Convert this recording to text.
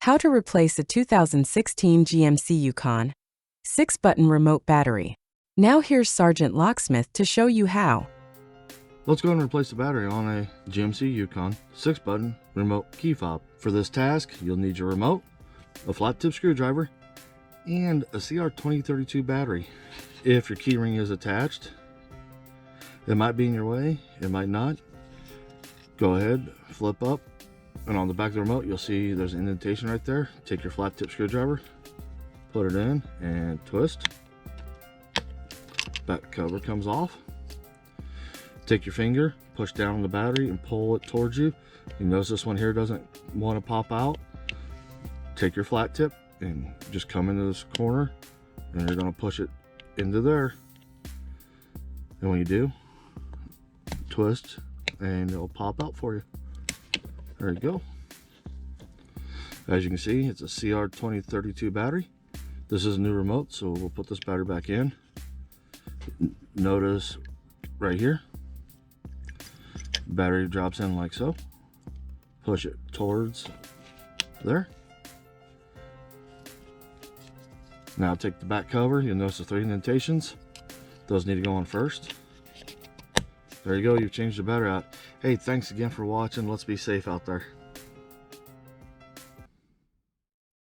How to replace a 2016 GMC Yukon 6-button remote battery. Now here's Sergeant Locksmith to show you how. Let's go and replace the battery on a GMC Yukon 6-button remote key fob. For this task, you'll need your remote, a flat tip screwdriver, and a CR2032 battery. If your key ring is attached, it might be in your way, it might not. Go ahead, flip up, and on the back of the remote, you'll see there's an indentation right there. Take your flat tip screwdriver, put it in, and twist. Back cover comes off. Take your finger, push down on the battery, and pull it towards you. You notice this one here doesn't want to pop out. Take your flat tip and just come into this corner, and you're going to push it into there. And when you do, twist, and it'll pop out for you. There you go. As you can see, it's a CR2032 battery. This is a new remote, so we'll put this battery back in. Notice right here, battery drops in like so. Push it towards there. Now take the back cover. You'll notice the 3 indentations. Those need to go on first. There you go, you've changed the battery out. Hey, thanks again for watching. Let's be safe out there.